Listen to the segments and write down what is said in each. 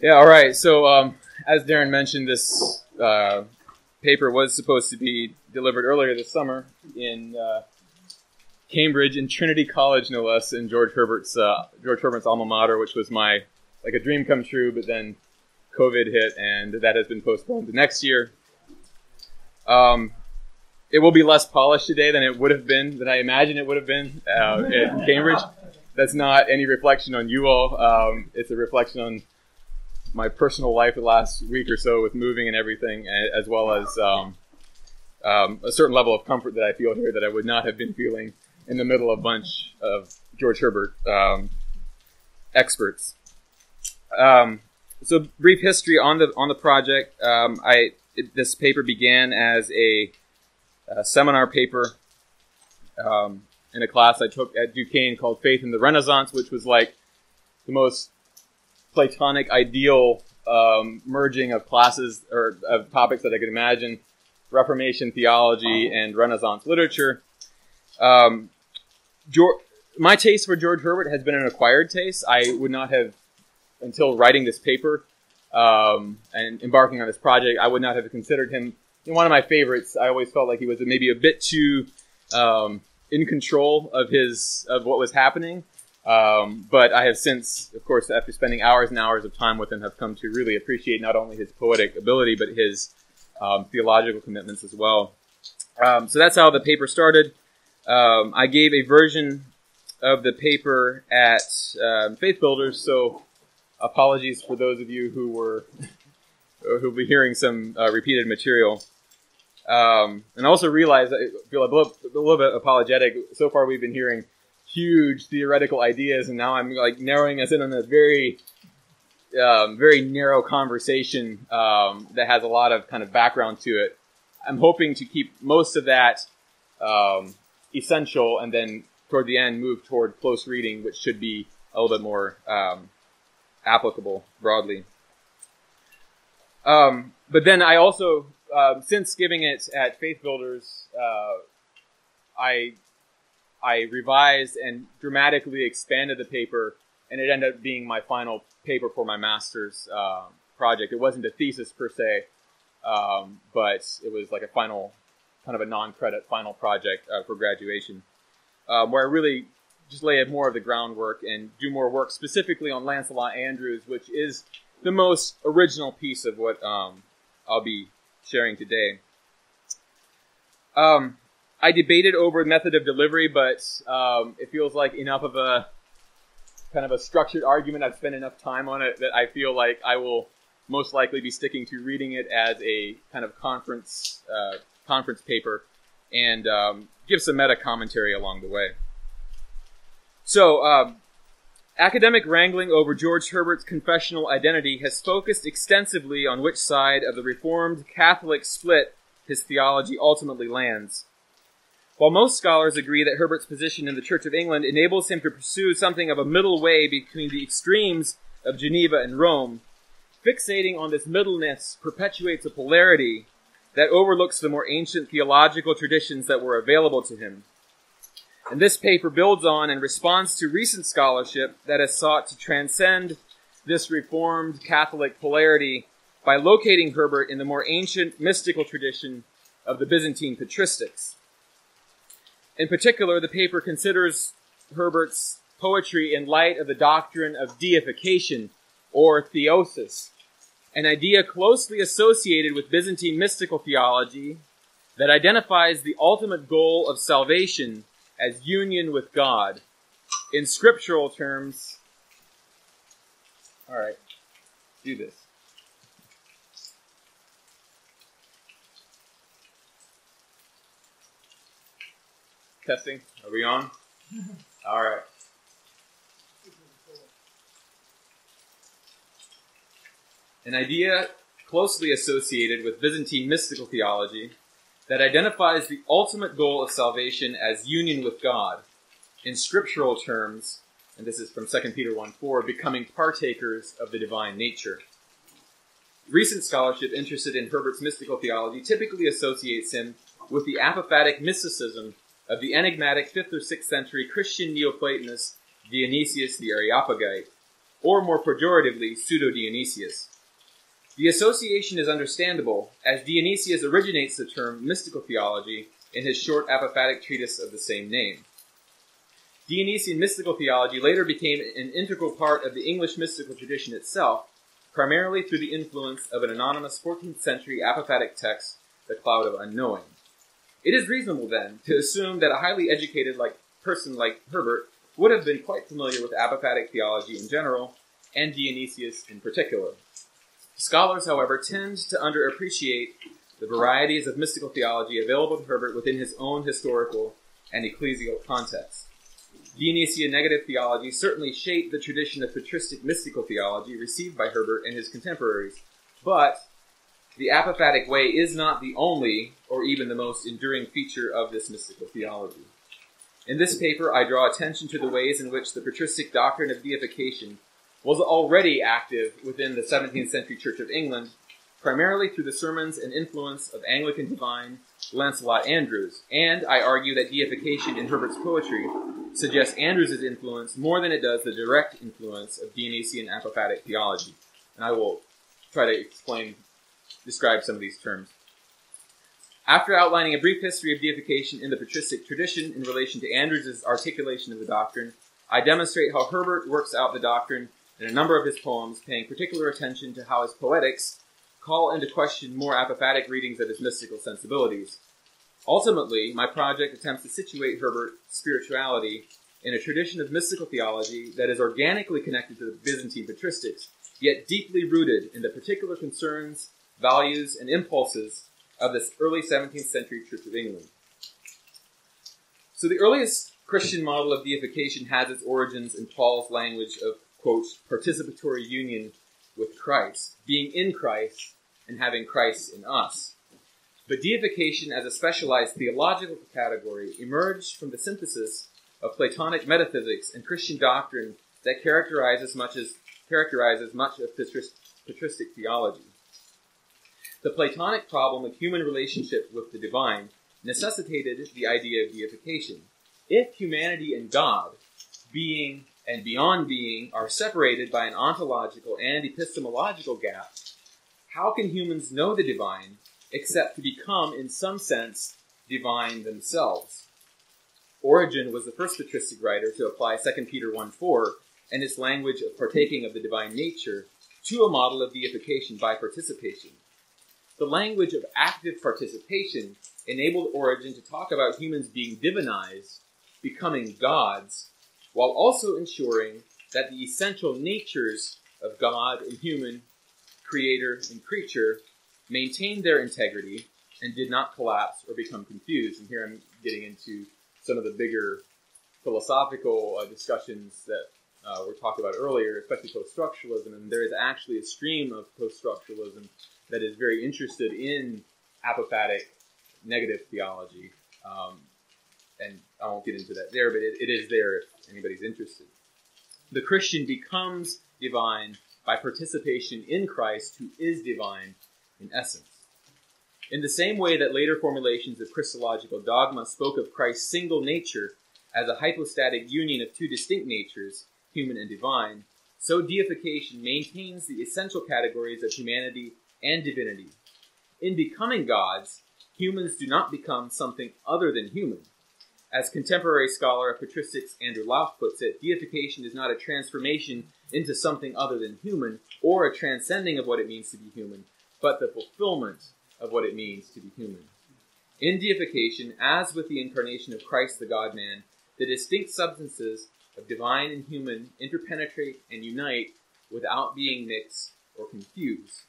Yeah, all right. So, as Darren mentioned, this paper was supposed to be delivered earlier this summer in Cambridge, in Trinity College, no less, in George Herbert's alma mater, which was my a dream come true. But then COVID hit, and that has been postponed to next year. It will be less polished today than it would have been, than I imagine it would have been at Cambridge. That's not any reflection on you all. It's a reflection on my personal life the last week or so with moving and everything, as well as a certain level of comfort that I feel here that I would not have been feeling in the middle of a bunch of George Herbert experts. So brief history on the project. This paper began as a seminar paper in a class I took at Duquesne called Faith in the Renaissance, which was like the most Platonic ideal merging of classes or of topics that I could imagine: Reformation theology and Renaissance literature. My taste for George Herbert has been an acquired taste. I would not have, until writing this paper and embarking on this project, I would not have considered him one of my favorites. I always felt like he was maybe a bit too in control of what was happening. But I have since, of course, after spending hours and hours of time with him, have come to really appreciate not only his poetic ability, but his theological commitments as well. So that's how the paper started. I gave a version of the paper at Faith Builders, so apologies for those of you who'll be hearing some repeated material. And also realize I feel a little bit apologetic. So far, we've been hearing huge theoretical ideas, and now I'm narrowing us in on a very, very narrow conversation that has a lot of kind of background to it. I'm hoping to keep most of that essential, and then toward the end move toward close reading, which should be a little bit more applicable broadly. But then I also, since giving it at Faith Builders, I revised and dramatically expanded the paper, and it ended up being my final paper for my master's project. It wasn't a thesis per se, but it was like a final, kind of a non-credit final project for graduation, where I really just lay more of the groundwork and do more work specifically on Lancelot Andrewes, which is the most original piece of what I'll be sharing today. I debated over method of delivery, but it feels like enough of a kind of a structured argument. I've spent enough time on it that I feel like I will most likely be sticking to reading it as a kind of conference paper and give some meta commentary along the way. So, academic wrangling over George Herbert's confessional identity has focused extensively on which side of the Reformed Catholic split his theology ultimately lands. While most scholars agree that Herbert's position in the Church of England enables him to pursue something of a middle way between the extremes of Geneva and Rome, fixating on this middleness perpetuates a polarity that overlooks the more ancient theological traditions that were available to him. And this paper builds on and responds to recent scholarship that has sought to transcend this Reformed Catholic polarity by locating Herbert in the more ancient mystical tradition of the Byzantine patristics. In particular, the paper considers Herbert's poetry in light of the doctrine of deification, or theosis, an idea closely associated with Byzantine mystical theology that identifies the ultimate goal of salvation as union with God. In scriptural terms, all right, do this. Testing. Are we on? All right. An idea closely associated with Byzantine mystical theology that identifies the ultimate goal of salvation as union with God. In scriptural terms, and this is from 2 Peter 1:4, becoming partakers of the divine nature. Recent scholarship interested in Herbert's mystical theology typically associates him with the apophatic mysticism of the enigmatic 5th or 6th century Christian Neoplatonist Dionysius the Areopagite, or more pejoratively, pseudo-Dionysius. The association is understandable, as Dionysius originates the term mystical theology in his short apophatic treatise of the same name. Dionysian mystical theology later became an integral part of the English mystical tradition itself, primarily through the influence of an anonymous 14th century apophatic text, The Cloud of Unknowing. It is reasonable, then, to assume that a highly educated person like Herbert would have been quite familiar with apophatic theology in general, and Dionysius in particular. Scholars, however, tend to underappreciate the varieties of mystical theology available to Herbert within his own historical and ecclesial context. Dionysian negative theology certainly shaped the tradition of patristic mystical theology received by Herbert and his contemporaries, but the apophatic way is not the only or even the most enduring feature of this mystical theology. In this paper, I draw attention to the ways in which the patristic doctrine of deification was already active within the 17th century Church of England, primarily through the sermons and influence of Anglican divine Lancelot Andrewes, and I argue that deification in Herbert's poetry suggests Andrewes' influence more than it does the direct influence of Dionysian apophatic theology. And I will try to describe some of these terms. After outlining a brief history of deification in the patristic tradition in relation to Andrewes' articulation of the doctrine, I demonstrate how Herbert works out the doctrine in a number of his poems, paying particular attention to how his poetics call into question more apophatic readings of his mystical sensibilities. Ultimately, my project attempts to situate Herbert's spirituality in a tradition of mystical theology that is organically connected to the Byzantine patristics, yet deeply rooted in the particular concerns, values, and impulses of this early 17th century Church of England. So the earliest Christian model of deification has its origins in Paul's language of, quote, participatory union with Christ, being in Christ and having Christ in us. But deification as a specialized theological category emerged from the synthesis of Platonic metaphysics and Christian doctrine that characterizes much of patristic theology. The Platonic problem of human relationship with the divine necessitated the idea of deification. If humanity and God, being and beyond being, are separated by an ontological and epistemological gap, how can humans know the divine except to become, in some sense, divine themselves? Origen was the first patristic writer to apply 2 Peter 1:4 and its language of partaking of the divine nature to a model of deification by participation. The language of active participation enabled Origen to talk about humans being divinized, becoming gods, while also ensuring that the essential natures of God and human, creator and creature, maintained their integrity and did not collapse or become confused. And here I'm getting into some of the bigger philosophical discussions that were talked about earlier, especially post-structuralism. And there is actually a stream of post-structuralism that is very interested in apophatic negative theology. And I won't get into that there, but it is there if anybody's interested. The Christian becomes divine by participation in Christ, who is divine in essence. In the same way that later formulations of Christological dogma spoke of Christ's single nature as a hypostatic union of two distinct natures, human and divine, so deification maintains the essential categories of humanity and divinity. In becoming gods, humans do not become something other than human. As contemporary scholar of patristics Andrew Louth puts it, deification is not a transformation into something other than human, or a transcending of what it means to be human, but the fulfillment of what it means to be human. In deification, as with the incarnation of Christ the God-man, the distinct substances of divine and human interpenetrate and unite without being mixed or confused.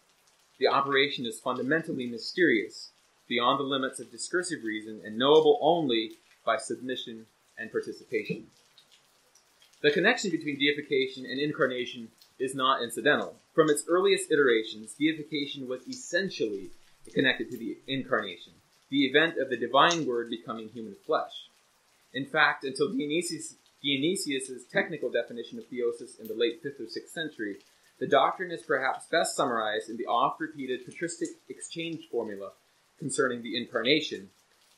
The operation is fundamentally mysterious, beyond the limits of discursive reason, and knowable only by submission and participation. The connection between deification and incarnation is not incidental. From its earliest iterations, deification was essentially connected to the incarnation, the event of the divine word becoming human flesh. In fact, until Dionysius' technical definition of theosis in the late 5th or 6th century, the doctrine is perhaps best summarized in the oft-repeated patristic exchange formula concerning the incarnation.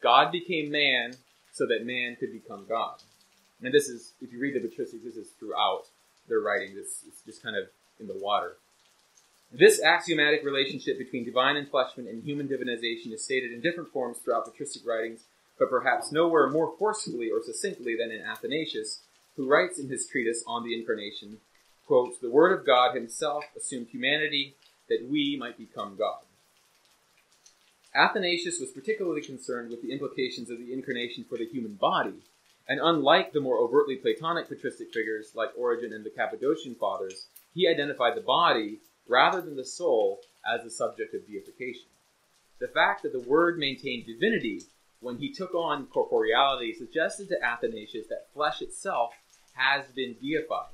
God became man so that man could become God. And this is, if you read the patristics, this is throughout their writings. It's just kind of in the water. This axiomatic relationship between divine enfleshment and human divinization is stated in different forms throughout patristic writings, but perhaps nowhere more forcefully or succinctly than in Athanasius, who writes in his treatise on the Incarnation, quote, "The Word of God himself assumed humanity that we might become God." Athanasius was particularly concerned with the implications of the Incarnation for the human body, and unlike the more overtly Platonic patristic figures like Origen and the Cappadocian Fathers, he identified the body rather than the soul as the subject of deification. The fact that the Word maintained divinity when he took on corporeality suggested to Athanasius that flesh itself has been deified,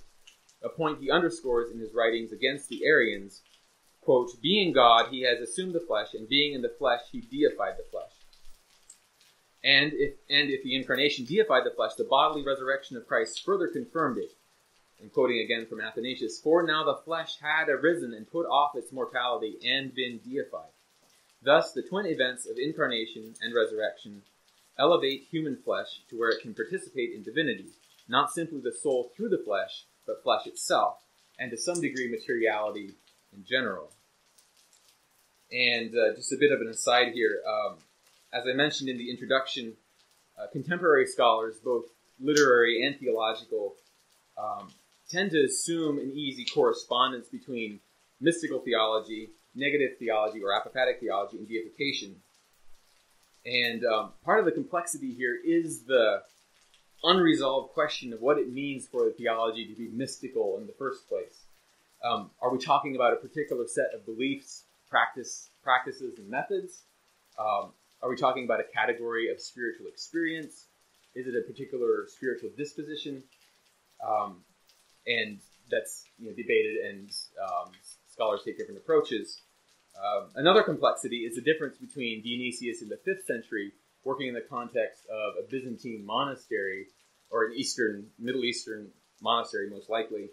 a point he underscores in his writings against the Arians. Quote, "Being God, he has assumed the flesh, and being in the flesh, he deified the flesh. And if the Incarnation deified the flesh, the bodily resurrection of Christ further confirmed it." And quoting again from Athanasius, "For now the flesh had arisen and put off its mortality and been deified. Thus the twin events of incarnation and resurrection elevate human flesh to where it can participate in divinity, not simply the soul through the flesh, but flesh itself, and to some degree materiality in general." And just a bit of an aside here, as I mentioned in the introduction, contemporary scholars, both literary and theological, tend to assume an easy correspondence between mystical theology, negative theology, or apophatic theology, and deification. And part of the complexity here is the unresolved question of what it means for the theology to be mystical in the first place. Are we talking about a particular set of beliefs, practices, and methods? Are we talking about a category of spiritual experience? Is it a particular spiritual disposition? And that's debated, and scholars take different approaches. Another complexity is the difference between Dionysius in the 5th century, working in the context of a Byzantine monastery, or an Middle Eastern monastery most likely,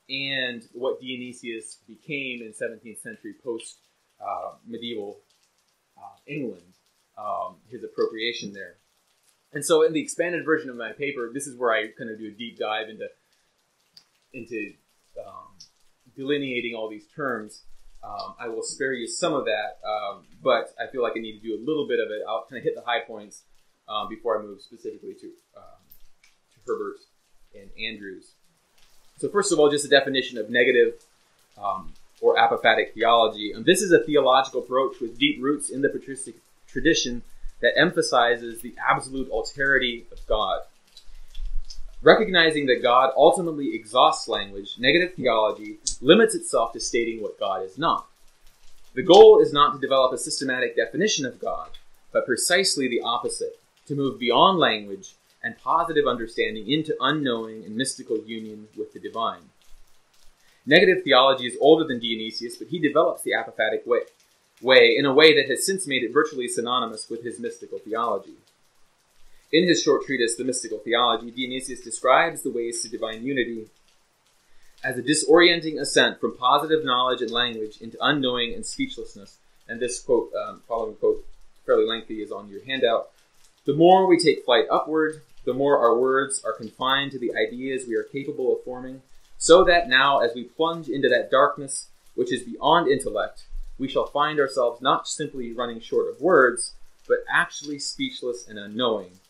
and what Dionysius became in 17th century post-medieval England, his appropriation there. And so in the expanded version of my paper, this is where I kind of do a deep dive into delineating all these terms. I will spare you some of that, but I feel like I need to do a little bit of it. I'll kind of hit the high points before I move specifically to Herbert and Andrews. So first of all, just a definition of negative or apophatic theology. And this is a theological approach with deep roots in the patristic tradition that emphasizes the absolute alterity of God. Recognizing that God ultimately exhausts language, negative theology limits itself to stating what God is not. The goal is not to develop a systematic definition of God, but precisely the opposite, to move beyond language and positive understanding into unknowing and mystical union with the divine. Negative theology is older than Dionysius, but he develops the apophatic way in a way that has since made it virtually synonymous with his mystical theology. In his short treatise, The Mystical Theology, Dionysius describes the ways to divine unity as a disorienting ascent from positive knowledge and language into unknowing and speechlessness. And this quote, following quote, fairly lengthy, is on your handout. "The more we take flight upward, the more our words are confined to the ideas we are capable of forming, so that now, as we plunge into that darkness which is beyond intellect, we shall find ourselves not simply running short of words, but actually speechless and unknowing.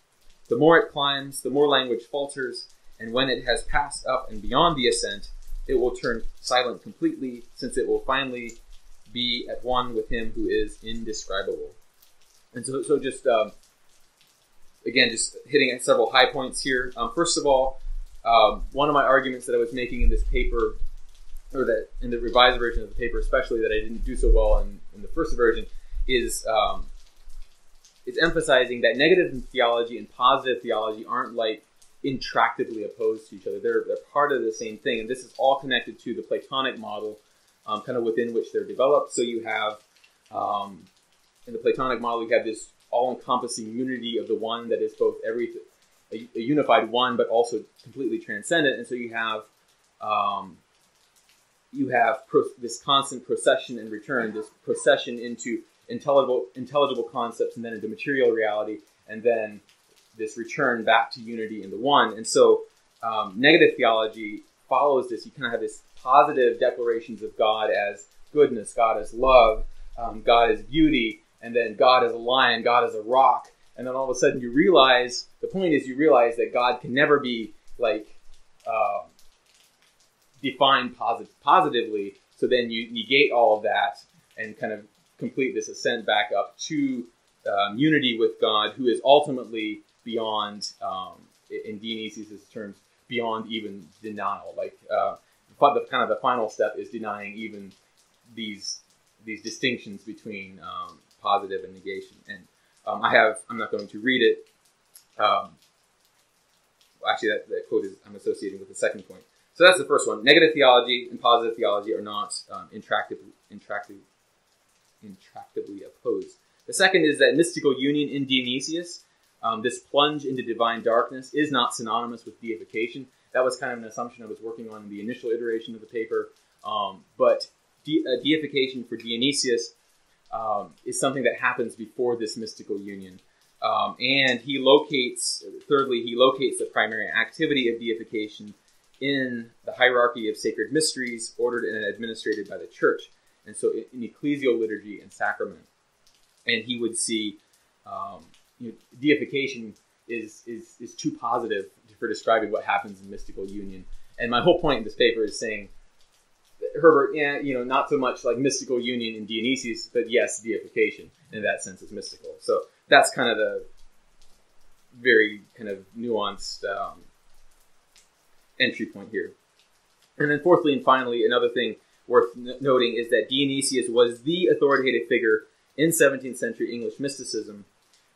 The more it climbs, the more language falters, and when it has passed up and beyond the ascent, it will turn silent completely, since it will finally be at one with him who is indescribable." And so just, again, just hitting at several high points here. First of all, one of my arguments that I was making in this paper, or that in the revised version of the paper especially, that I didn't do so well in the first version, is it's emphasizing that negative theology and positive theology aren't like intractably opposed to each other. They're part of the same thing, and this is all connected to the Platonic model, kind of within which they're developed. So you have, in the Platonic model, you have this all-encompassing unity of the one that is both everything, a unified one, but also completely transcendent. And so you have this constant procession and return, this procession into intelligible concepts, and then into material reality, and then this return back to unity in the one. And so negative theology follows this. You kind of have this positive declarations of God as goodness, God as love, God as beauty, and then God as a lion, God as a rock. And then all of a sudden you realize, the point is you realize that God can never be defined positively. So then you negate all of that and kind of complete this ascent back up to unity with God, who is ultimately beyond, in Dionysius' terms, beyond even denial. The final step is denying even these distinctions between positive and negation. And I'm not going to read it. Actually, that quote is I'm associating with the second point. So that's the first one. Negative theology and positive theology are not intractably opposed. The second is that mystical union in Dionysius, this plunge into divine darkness, is not synonymous with deification. That was kind of an assumption I was working on in the initial iteration of the paper. But deification for Dionysius is something that happens before this mystical union. And thirdly, he locates the primary activity of deification in the hierarchy of sacred mysteries ordered and administrated by the church. And so in ecclesial liturgy and sacrament. And he would see deification is too positive for describing what happens in mystical union. And my whole point in this paper is saying, Herbert, not so much like mystical union in Dionysius, but yes, deification in that sense is mystical. So that's kind of the very kind of nuanced entry point here. And then fourthly and finally, another thing worth noting is that Dionysius was the authoritative figure in 17th century English mysticism.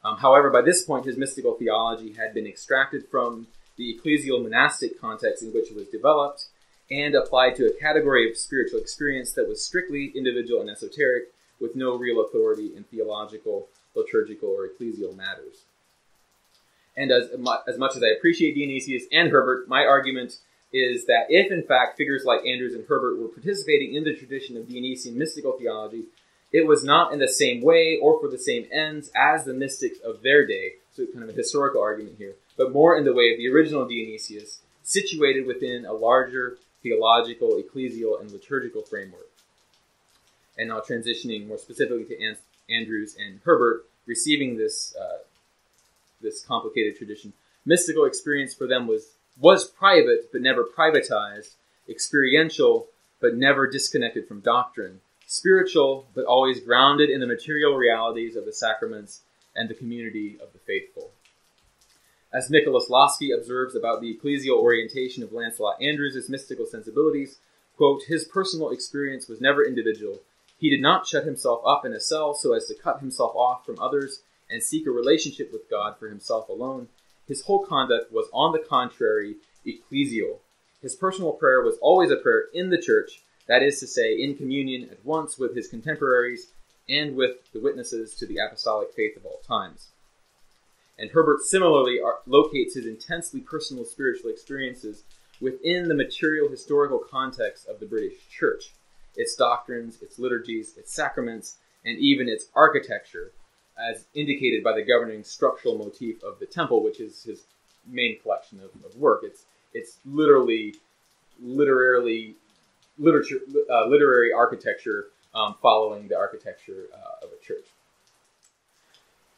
However, by this point, his mystical theology had been extracted from the ecclesial monastic context in which it was developed and applied to a category of spiritual experience that was strictly individual and esoteric, with no real authority in theological, liturgical, or ecclesial matters. And as much as I appreciate Dionysius and Herbert, my argument is that if, in fact, figures like Andrews and Herbert were participating in the tradition of Dionysian mystical theology, it was not in the same way or for the same ends as the mystics of their day, so kind of a historical argument here, but more in the way of the original Dionysius, situated within a larger theological, ecclesial, and liturgical framework. And now transitioning more specifically to Andrews and Herbert, receiving this complicated tradition. Mystical experience for them was private, but never privatized, experiential, but never disconnected from doctrine, spiritual, but always grounded in the material realities of the sacraments and the community of the faithful. As Nicholas Losky observes about the ecclesial orientation of Lancelot Andrews' mystical sensibilities, quote, his personal experience was never individual. He did not shut himself up in a cell so as to cut himself off from others and seek a relationship with God for himself alone. His whole conduct was, on the contrary, ecclesial. His personal prayer was always a prayer in the church, that is to say, in communion at once with his contemporaries and with the witnesses to the apostolic faith of all times. And Herbert similarly locates his intensely personal spiritual experiences within the material historical context of the British Church, its doctrines, its liturgies, its sacraments, and even its architecture, as indicated by the governing structural motif of the temple, which is his main collection of work. It's literary architecture following the architecture of a church.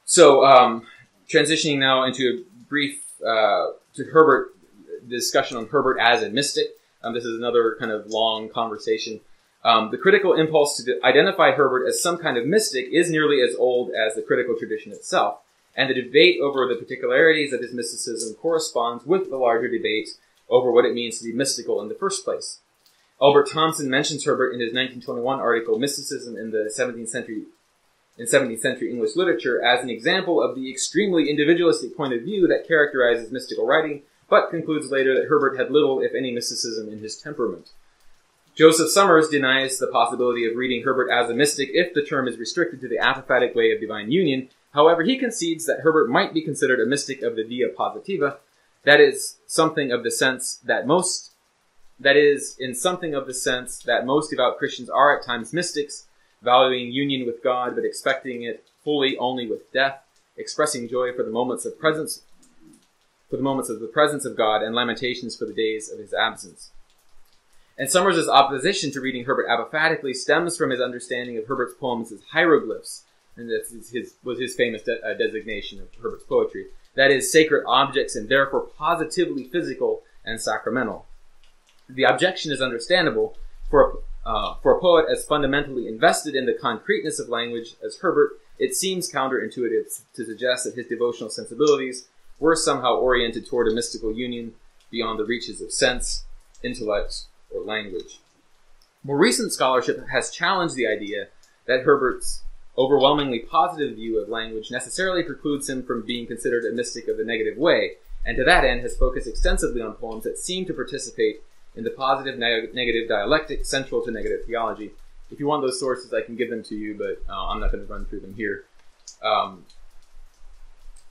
So, transitioning now into a brief to Herbert, the discussion on Herbert as a mystic. This is another kind of long conversation. The critical impulse to identify Herbert as some kind of mystic is nearly as old as the critical tradition itself, and the debate over the particularities of his mysticism corresponds with the larger debate over what it means to be mystical in the first place. Albert Thomson mentions Herbert in his 1921 article, Mysticism in the 17th Century English Literature, as an example of the extremely individualistic point of view that characterizes mystical writing, but concludes later that Herbert had little, if any, mysticism in his temperament. Joseph Summers denies the possibility of reading Herbert as a mystic if the term is restricted to the apophatic way of divine union. However, he concedes that Herbert might be considered a mystic of the via positiva, that is, in something of the sense that most devout Christians are at times mystics, valuing union with God but expecting it fully only with death, expressing joy for the moments of the presence of God and lamentations for the days of his absence. And Somers' opposition to reading Herbert apophatically stems from his understanding of Herbert's poems as hieroglyphs, and that was his famous designation of Herbert's poetry. That is, sacred objects and therefore positively physical and sacramental. The objection is understandable for a poet as fundamentally invested in the concreteness of language as Herbert. It seems counterintuitive to suggest that his devotional sensibilities were somehow oriented toward a mystical union beyond the reaches of sense, intellect, or language. More recent scholarship has challenged the idea that Herbert's overwhelmingly positive view of language necessarily precludes him from being considered a mystic of the negative way, and to that end has focused extensively on poems that seem to participate in the positive-negative dialectic central to negative theology. If you want those sources, I can give them to you, but I'm not going to run through them here.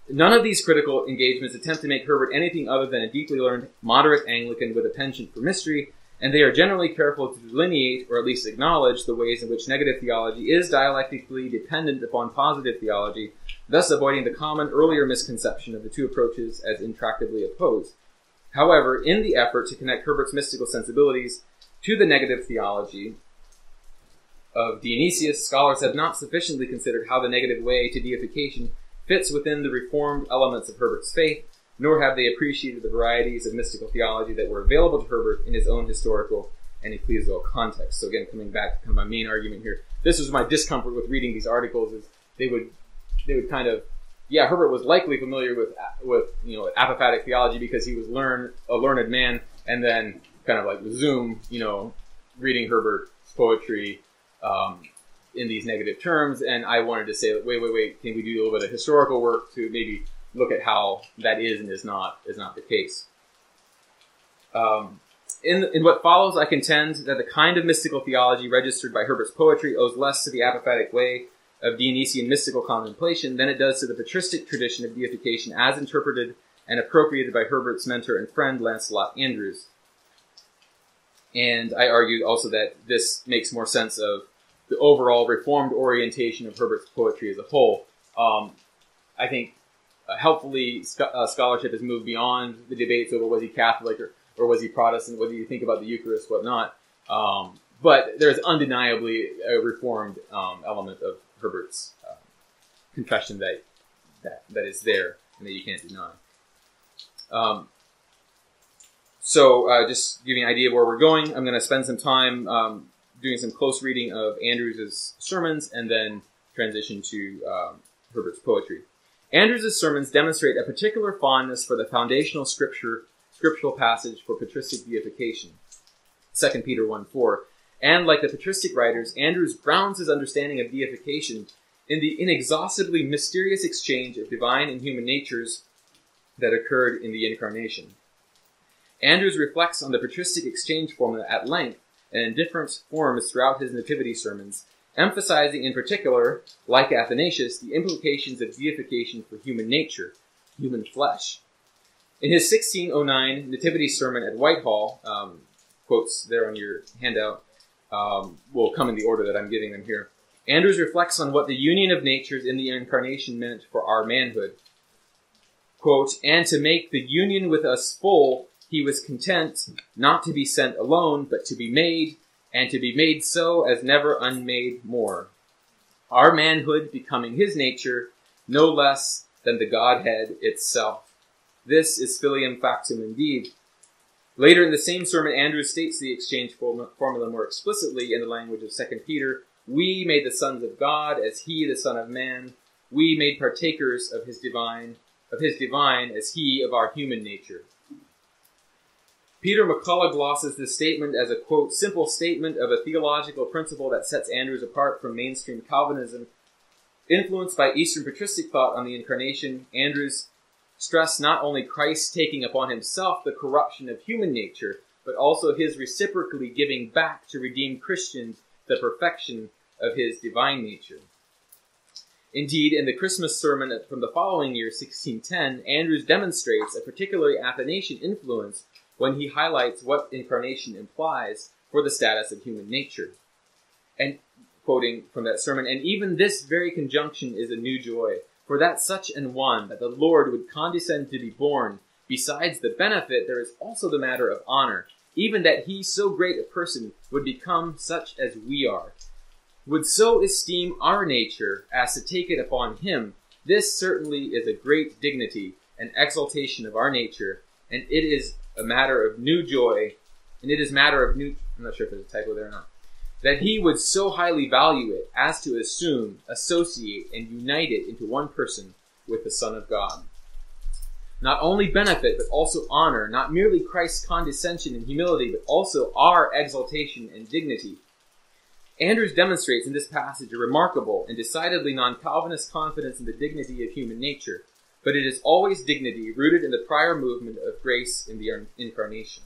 None of these critical engagements attempt to make Herbert anything other than a deeply learned, moderate Anglican with a penchant for mystery, and they are generally careful to delineate, or at least acknowledge, the ways in which negative theology is dialectically dependent upon positive theology, thus avoiding the common earlier misconception of the two approaches as intractably opposed. However, in the effort to connect Herbert's mystical sensibilities to the negative theology of Dionysius, scholars have not sufficiently considered how the negative way to deification fits within the reformed elements of Herbert's faith, nor have they appreciated the varieties of mystical theology that were available to Herbert in his own historical and ecclesial context. So again, coming back to kind of my main argument here, this was my discomfort with reading these articles, is they would kind of, yeah, Herbert was likely familiar with apophatic theology because he was a learned man, and then kind of like Zoom, reading Herbert's poetry in these negative terms, and I wanted to say, wait, can we do a little bit of historical work to maybe look at how that is and is not the case. In what follows, I contend that the kind of mystical theology registered by Herbert's poetry owes less to the apophatic way of Dionysian mystical contemplation than it does to the patristic tradition of deification as interpreted and appropriated by Herbert's mentor and friend Lancelot Andrewes. And I argued also that this makes more sense of the overall reformed orientation of Herbert's poetry as a whole. I think helpfully scholarship has moved beyond the debates over was he Catholic or was he Protestant, what do you think about the Eucharist, whatnot. But there's undeniably a reformed element of Herbert's confession that is there and that you can't deny. So just giving an idea of where we're going, I'm going to spend some time doing some close reading of Andrewes' sermons and then transition to Herbert's poetry. Andrewes' sermons demonstrate a particular fondness for the foundational scriptural passage for patristic deification, 2 Peter 1:4. And like the patristic writers, Andrewes grounds his understanding of deification in the inexhaustibly mysterious exchange of divine and human natures that occurred in the Incarnation. Andrewes reflects on the patristic exchange formula at length and in different forms throughout his nativity sermons, emphasizing in particular, like Athanasius, the implications of deification for human nature, human flesh. In his 1609 nativity sermon at Whitehall, quotes there on your handout, will come in the order that I'm giving them here. Andrewes reflects on what the union of natures in the Incarnation meant for our manhood. Quote, "And to make the union with us full, he was content not to be sent alone, but to be made, and to be made so as never unmade more. Our manhood becoming his nature, no less than the Godhead itself. This is filium factum indeed." Later in the same sermon, Andrewes states the exchange formula more explicitly in the language of 2 Peter. "We made the sons of God as he the Son of Man. We made partakers of his divine as he of our human nature." Peter McCullough glosses this statement as a, quote, "simple statement of a theological principle that sets Andrewes apart from mainstream Calvinism. Influenced by Eastern patristic thought on the Incarnation, Andrewes stressed not only Christ taking upon himself the corruption of human nature, but also his reciprocally giving back to redeemed Christians the perfection of his divine nature." Indeed, in the Christmas sermon from the following year, 1610, Andrewes demonstrates a particularly Athanasian influence when he highlights what incarnation implies for the status of human nature. And quoting from that sermon, "And even this very conjunction is a new joy, for that such an one, that the Lord would condescend to be born, besides the benefit, there is also the matter of honor, even that he, so great a person, would become such as we are, would so esteem our nature as to take it upon him. This certainly is a great dignity and exaltation of our nature, and it is a matter of new joy, and it is matter of new, I'm not sure if there's a typo there or not, that he would so highly value it as to assume, associate, and unite it into one person with the Son of God. Not only benefit, but also honor, not merely Christ's condescension and humility, but also our exaltation and dignity. Andrews demonstrates in this passage a remarkable and decidedly non-Calvinist confidence in the dignity of human nature, but it is always dignity rooted in the prior movement of grace in the Incarnation.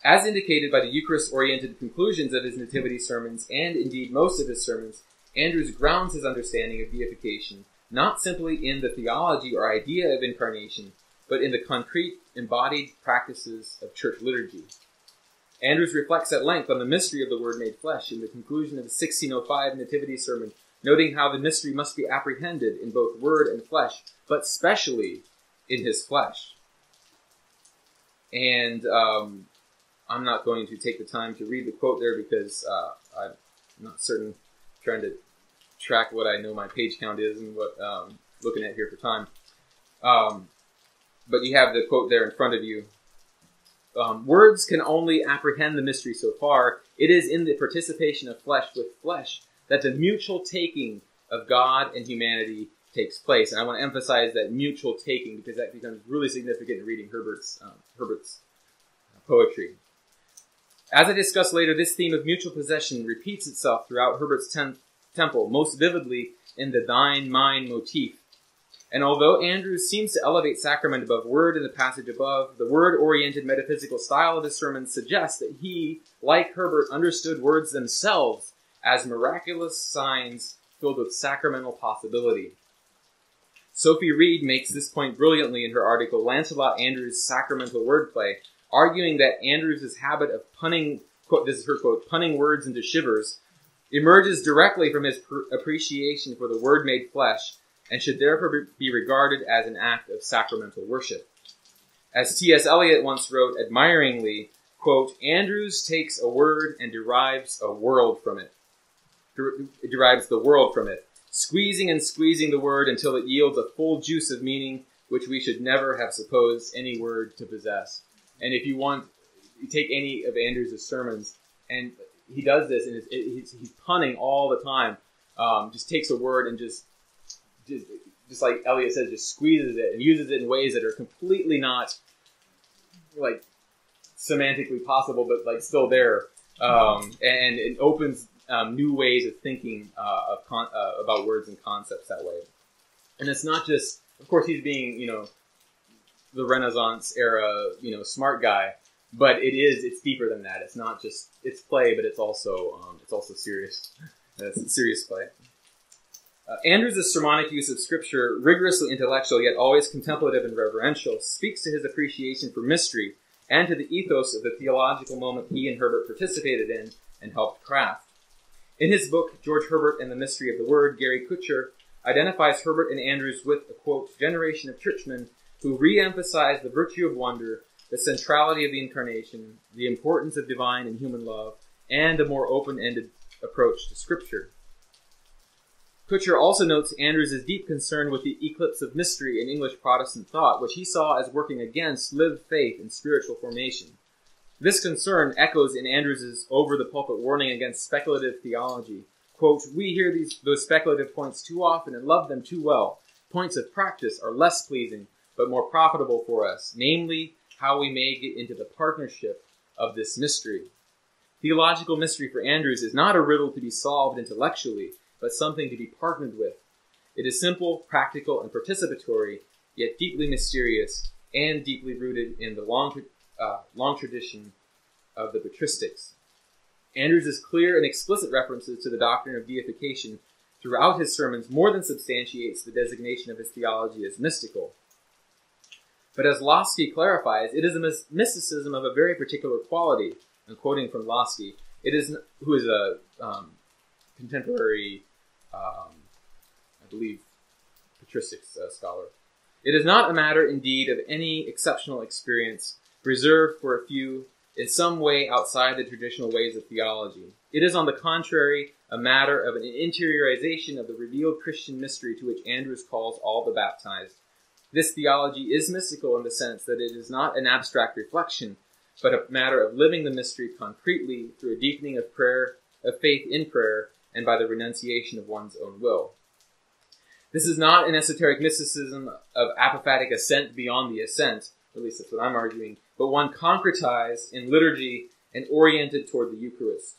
As indicated by the Eucharist-oriented conclusions of his nativity sermons, and indeed most of his sermons, Andrews grounds his understanding of deification not simply in the theology or idea of incarnation, but in the concrete, embodied practices of church liturgy. Andrews reflects at length on the mystery of the Word made flesh in the conclusion of the 1605 Nativity Sermon, noting how the mystery must be apprehended in both word and flesh, but specially in his flesh. And I'm not going to take the time to read the quote there because I'm not certain, trying to track what I know my page count is and what looking at here for time. But you have the quote there in front of you. Words can only apprehend the mystery so far. It is in the participation of flesh with flesh that the mutual taking of God and humanity takes place. And I want to emphasize that mutual taking because that becomes really significant in reading Herbert's poetry. As I discuss later, this theme of mutual possession repeats itself throughout Herbert's temple, most vividly in the thine, mine motif. And although Andrews seems to elevate sacrament above word in the passage above, the word-oriented metaphysical style of his sermons suggests that he, like Herbert, understood words themselves as miraculous signs filled with sacramental possibility. Sophie Reed makes this point brilliantly in her article, Lancelot Andrews' Sacramental Wordplay, arguing that Andrews' habit of punning, quote, this is her quote, punning words into shivers, emerges directly from his appreciation for the Word made flesh, and should therefore be regarded as an act of sacramental worship. As T.S. Eliot once wrote admiringly, quote, Andrews takes a word and derives a world from it. Derives the world from it, squeezing and squeezing the word until it yields a full juice of meaning which we should never have supposed any word to possess. And if you take any of Andrews' sermons, and he does this, and he's punning all the time, just takes a word and just like Eliot says, just squeezes it and uses it in ways that are completely not like semantically possible, but like still there, and it opens new ways of thinking about words and concepts that way. And it's not just, of course, he's being the Renaissance era smart guy, but it's deeper than that. It's not just it's play, but it's also serious. It's serious play. Andrews' sermonic use of Scripture, rigorously intellectual yet always contemplative and reverential, speaks to his appreciation for mystery and to the ethos of the theological moment he and Herbert participated in and helped craft. In his book, George Herbert and the Mystery of the Word, Gary Kutcher identifies Herbert and Andrews with a, quote, generation of churchmen who re-emphasize the virtue of wonder, the centrality of the Incarnation, the importance of divine and human love, and a more open-ended approach to Scripture. Kutcher also notes Andrews' deep concern with the eclipse of mystery in English Protestant thought, which he saw as working against lived faith and spiritual formation. This concern echoes in Andrews' over-the-pulpit warning against speculative theology. Quote, we hear those speculative points too often and love them too well. Points of practice are less pleasing, but more profitable for us, namely, how we may get into the partnership of this mystery. Theological mystery for Andrews is not a riddle to be solved intellectually, but something to be partnered with. It is simple, practical, and participatory, yet deeply mysterious and deeply rooted in the long tradition of the patristics. Andrews' clear and explicit references to the doctrine of deification throughout his sermons more than substantiates the designation of his theology as mystical. But as Losky clarifies, it is a mysticism of a very particular quality. I'm quoting from Losky, who is a contemporary, I believe, patristics scholar. It is not a matter, indeed, of any exceptional experience, reserved for a few, in some way outside the traditional ways of theology. It is, on the contrary, a matter of an interiorization of the revealed Christian mystery to which Andrews calls all the baptized. This theology is mystical in the sense that it is not an abstract reflection, but a matter of living the mystery concretely through a deepening of prayer, of faith in prayer, and by the renunciation of one's own will. This is not an esoteric mysticism of apophatic assent beyond the assent, at least that's what I'm arguing, but one concretized in liturgy and oriented toward the Eucharist.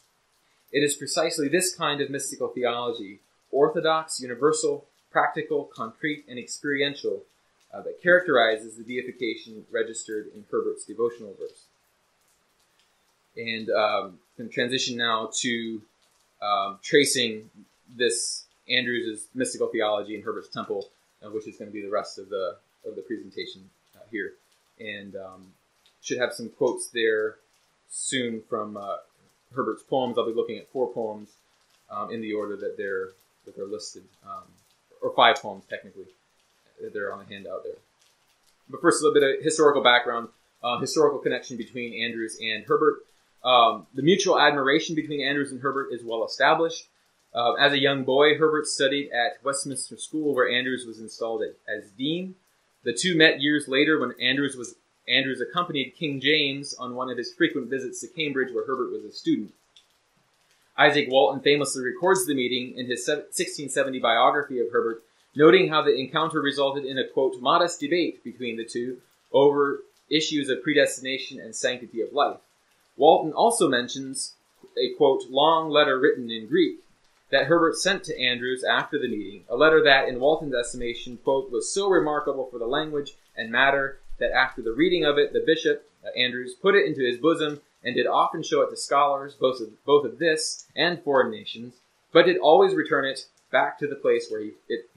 It is precisely this kind of mystical theology, orthodox, universal, practical, concrete, and experiential, that characterizes the deification registered in Herbert's devotional verse. And can transition now to tracing this Andrews' mystical theology in Herbert's temple, which is going to be the rest of the presentation here. And should have some quotes there soon from Herbert's poems. I'll be looking at 4 poems in the order that they're listed, or 5 poems technically that they're on the handout there. But first, a little bit of historical background, historical connection between Andrews and Herbert. The mutual admiration between Andrews and Herbert is well established. As a young boy, Herbert studied at Westminster School, where Andrews was installed as dean. The two met years later when Andrews accompanied King James on one of his frequent visits to Cambridge, where Herbert was a student. Isaac Walton famously records the meeting in his 1670 biography of Herbert, noting how the encounter resulted in a, quote, modest debate between the two over issues of predestination and sanctity of life. Walton also mentions a, quote, long letter written in Greek that Herbert sent to Andrews after the meeting, a letter that, in Walton's estimation, quote, was so remarkable for the language and matter that after the reading of it, the bishop, Andrews, put it into his bosom and did often show it to scholars, both of this and foreign nations, but did always return it back to the place where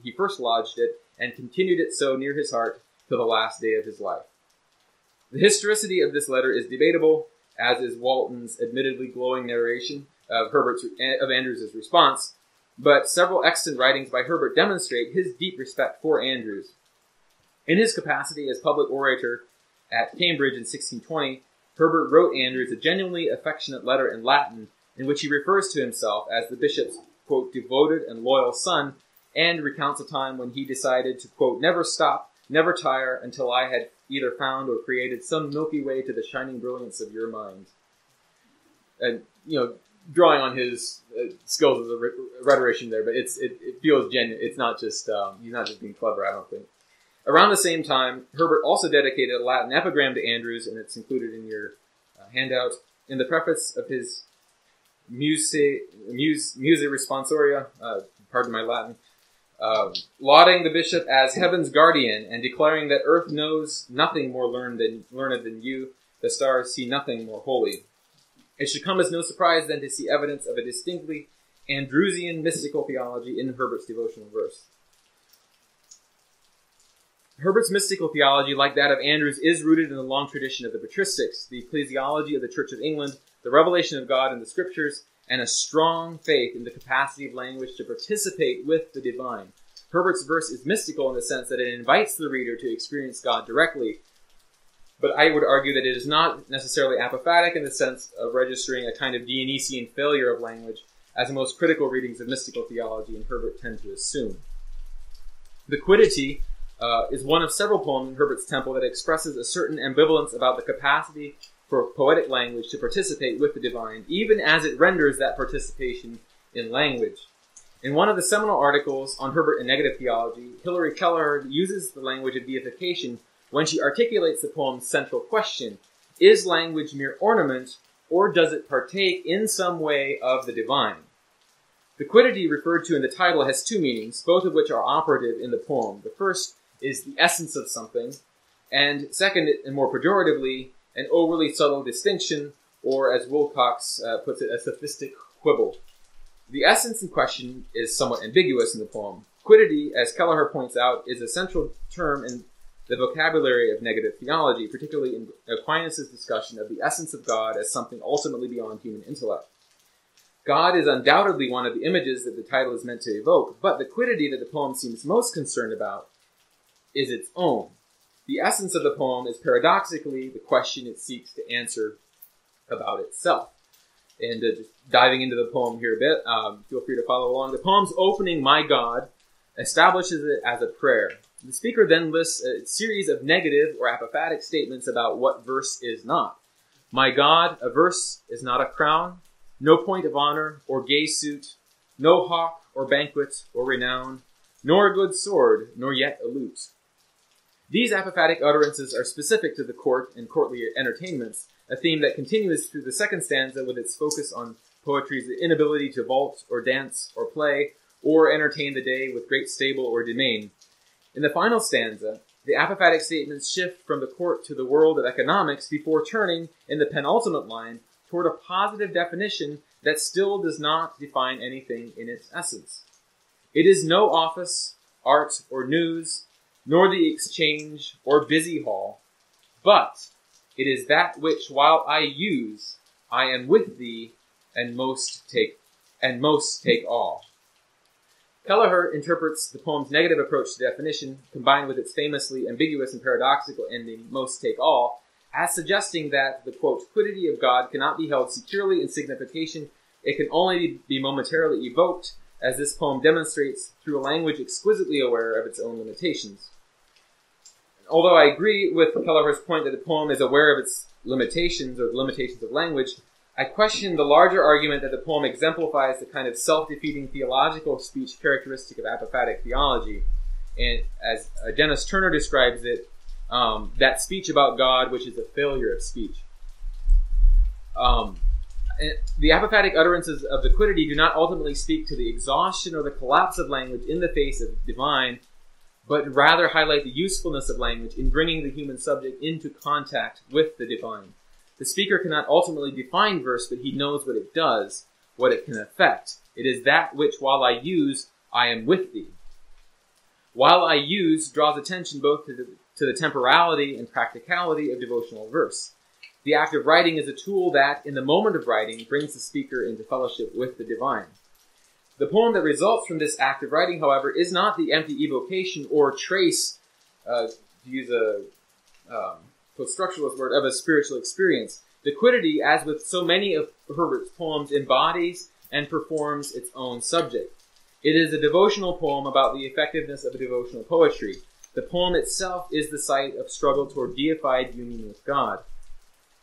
he first lodged it and continued it so near his heart till the last day of his life. The historicity of this letter is debatable, as is Walton's admittedly glowing narration of Andrews' response, but several extant writings by Herbert demonstrate his deep respect for Andrews. In his capacity as public orator at Cambridge in 1620, Herbert wrote Andrews a genuinely affectionate letter in Latin in which he refers to himself as the bishop's, quote, devoted and loyal son, and recounts a time when he decided to, quote, never stop, never tire, until I had either found or created some milky way to the shining brilliance of your mind. And, drawing on his skills as a rhetorician there, but it feels genuine. It's not just, he's not just being clever, I don't think. Around the same time, Herbert also dedicated a Latin epigram to Andrews, and it's included in your handout. In the preface of his Muse Responsoria, pardon my Latin, lauding the bishop as heaven's guardian and declaring that earth knows nothing more learned than you, the stars see nothing more holy. It should come as no surprise then to see evidence of a distinctly Andrewsian mystical theology in Herbert's devotional verse. Herbert's mystical theology, like that of Andrews, is rooted in the long tradition of the patristics, the ecclesiology of the Church of England, the revelation of God in the Scriptures, and a strong faith in the capacity of language to participate with the divine. Herbert's verse is mystical in the sense that it invites the reader to experience God directly, but I would argue that it is not necessarily apophatic in the sense of registering a kind of Dionysian failure of language, as most critical readings of mystical theology in Herbert tend to assume. The Quiddity is one of several poems in Herbert's temple that expresses a certain ambivalence about the capacity for poetic language to participate with the divine, even as it renders that participation in language. In one of the seminal articles on Herbert and negative theology, Hilary Kelleher uses the language of deification when she articulates the poem's central question: is language mere ornament, or does it partake in some way of the divine? The quiddity referred to in the title has 2 meanings, both of which are operative in the poem. The first is the essence of something, and second, and more pejoratively, an overly subtle distinction, or as Wilcox puts it, a sophistic quibble. The essence in question is somewhat ambiguous in the poem. Quiddity, as Kelleher points out, is a central term in the vocabulary of negative theology, particularly in Aquinas' discussion of the essence of God as something ultimately beyond human intellect. God is undoubtedly one of the images that the title is meant to evoke, but the quiddity that the poem seems most concerned about is its own. The essence of the poem is paradoxically the question it seeks to answer about itself. And just diving into the poem here a bit, feel free to follow along. The poem's opening, "My God," establishes it as a prayer. The speaker then lists a series of negative or apophatic statements about what verse is not. "My God, a verse is not a crown, no point of honor or gay suit, no hawk or banquet or renown, nor a good sword, nor yet a lute." These apophatic utterances are specific to the court and courtly entertainments, a theme that continues through the second stanza with its focus on poetry's inability to vault or dance or play or entertain the day with great stable or domain. In the final stanza, the apophatic statements shift from the court to the world of economics before turning, in the penultimate line, toward a positive definition that still does not define anything in its essence. "It is no office, art, or news, nor the exchange or busy hall, but it is that which, while I use, I am with thee, and most take all." Kelleher interprets the poem's negative approach to definition, combined with its famously ambiguous and paradoxical ending, "most take all," as suggesting that the, quote, "quiddity of God cannot be held securely in signification. It can only be momentarily evoked, as this poem demonstrates through a language exquisitely aware of its own limitations." Although I agree with Kelleher's point that the poem is aware of its limitations, or the limitations of language, I question the larger argument that the poem exemplifies the kind of self-defeating theological speech characteristic of apophatic theology. And as Dennis Turner describes it, that speech about God which is a failure of speech. The apophatic utterances of the quiddity do not ultimately speak to the exhaustion or the collapse of language in the face of the divine, but rather highlight the usefulness of language in bringing the human subject into contact with the divine. The speaker cannot ultimately define verse, but he knows what it does, what it can affect. It is that which, while I use, I am with thee. "While I use" draws attention both to the temporality and practicality of devotional verse. The act of writing is a tool that, in the moment of writing, brings the speaker into fellowship with the divine. The poem that results from this act of writing, however, is not the empty evocation or trace, to use a post-structuralist word, of a spiritual experience. The quiddity, as with so many of Herbert's poems, embodies and performs its own subject. It is a devotional poem about the effectiveness of a devotional poetry. The poem itself is the site of struggle toward deified union with God.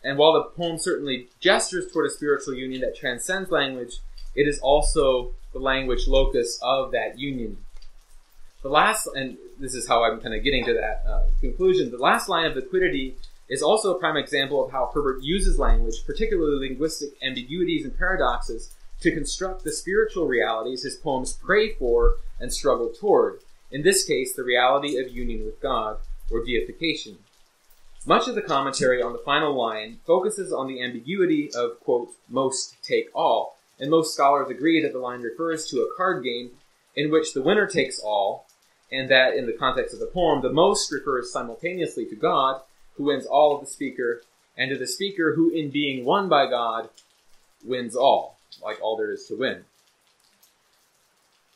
And while the poem certainly gestures toward a spiritual union that transcends language, it is also the language locus of that union. The last, and this is how I'm kind of getting to that conclusion, the last line of the quiddity is also a prime example of how Herbert uses language, particularly linguistic ambiguities and paradoxes, to construct the spiritual realities his poems pray for and struggle toward. In this case, the reality of union with God, or deification. Much of the commentary on the final line focuses on the ambiguity of, quote, "most take all," and most scholars agree that the line refers to a card game in which the winner takes all, and that in the context of the poem, the most refers simultaneously to God, who wins all of the speaker, and to the speaker who, in being won by God, wins all, like all there is to win.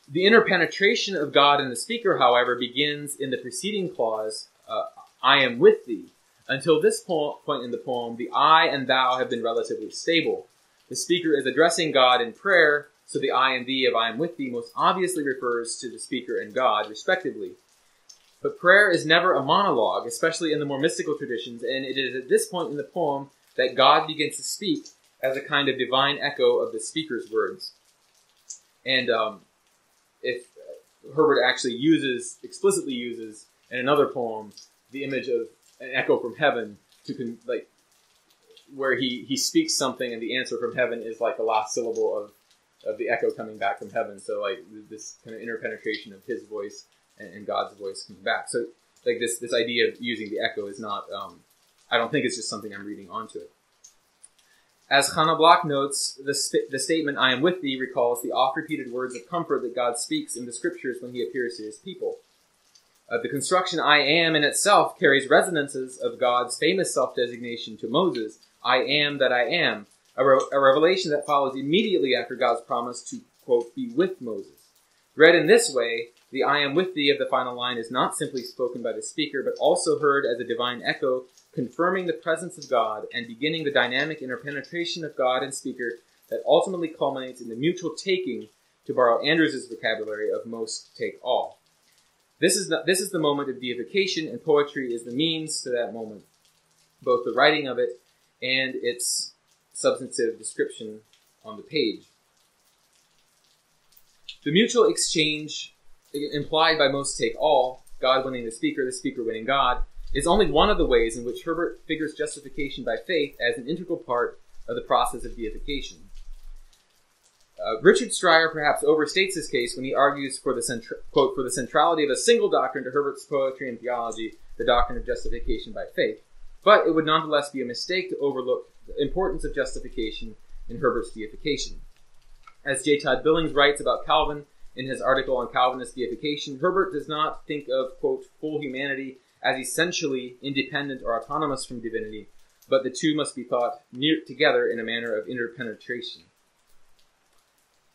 The interpenetration of God in the speaker, however, begins in the preceding clause, "I am with thee." Until this point in the poem, the I and thou have been relatively stable. The speaker is addressing God in prayer, so the I and thee of "I am with thee" most obviously refers to the speaker and God, respectively. But prayer is never a monologue, especially in the more mystical traditions, and it is at this point in the poem that God begins to speak as a kind of divine echo of the speaker's words. And if Herbert actually explicitly uses, in another poem, the image of an echo from heaven where he speaks something and the answer from heaven is like the last syllable of the echo coming back from heaven. So like this kind of interpenetration of his voice and God's voice coming back. So like this idea of using the echo is not, I don't think it's just something I'm reading onto it. As Hannah Block notes, the statement "I am with thee" recalls the oft-repeated words of comfort that God speaks in the scriptures when he appears to his people. The construction "I am" in itself carries resonances of God's famous self-designation to Moses, "I am that I am," a revelation that follows immediately after God's promise to, quote, "be with Moses." Read in this way, The I am with thee of the final line is not simply spoken by the speaker, but also heard as a divine echo, confirming the presence of God and beginning the dynamic interpenetration of God and speaker that ultimately culminates in the mutual taking, to borrow Andrews's vocabulary, of most take all. This is the moment of deification, and poetry is the means to that moment, both the writing of it and its substantive description on the page. The mutual exchange implied by most take all, God winning the speaker winning God, is only one of the ways in which Herbert figures justification by faith as an integral part of the process of deification. Richard Stryer perhaps overstates his case when he argues for the quote, for the centrality of a single doctrine to Herbert's poetry and theology, the doctrine of justification by faith. But it would nonetheless be a mistake to overlook the importance of justification in Herbert's deification. As J. Todd Billings writes about Calvin in his article on Calvinist deification, Herbert does not think of, quote, full humanity as essentially independent or autonomous from divinity, but the two must be thought together in a manner of interpenetration.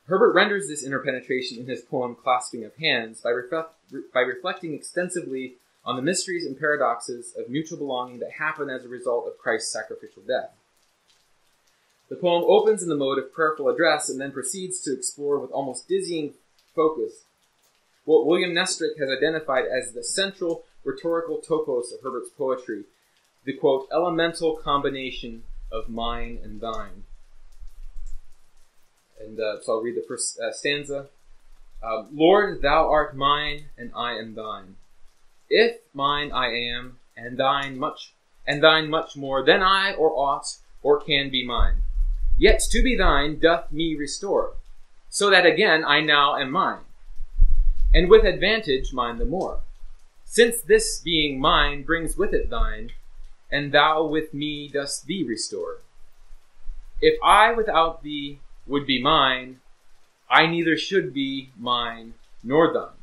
Herbert renders this interpenetration in his poem Clasping of Hands by reflecting extensively on the mysteries and paradoxes of mutual belonging that happen as a result of Christ's sacrificial death. The poem opens in the mode of prayerful address and then proceeds to explore with almost dizzying focus what William Nestrick has identified as the central rhetorical topos of Herbert's poetry, the, quote, elemental combination of mine and thine. And so I'll read the first stanza. Lord, thou art mine, and I am thine. If mine I am, and thine much more than I or ought or can be mine. Yet to be thine doth me restore, so that again I now am mine, and with advantage mine the more. Since this being mine brings with it thine, and thou with me dost thee restore. If I without thee would be mine, I neither should be mine nor thine.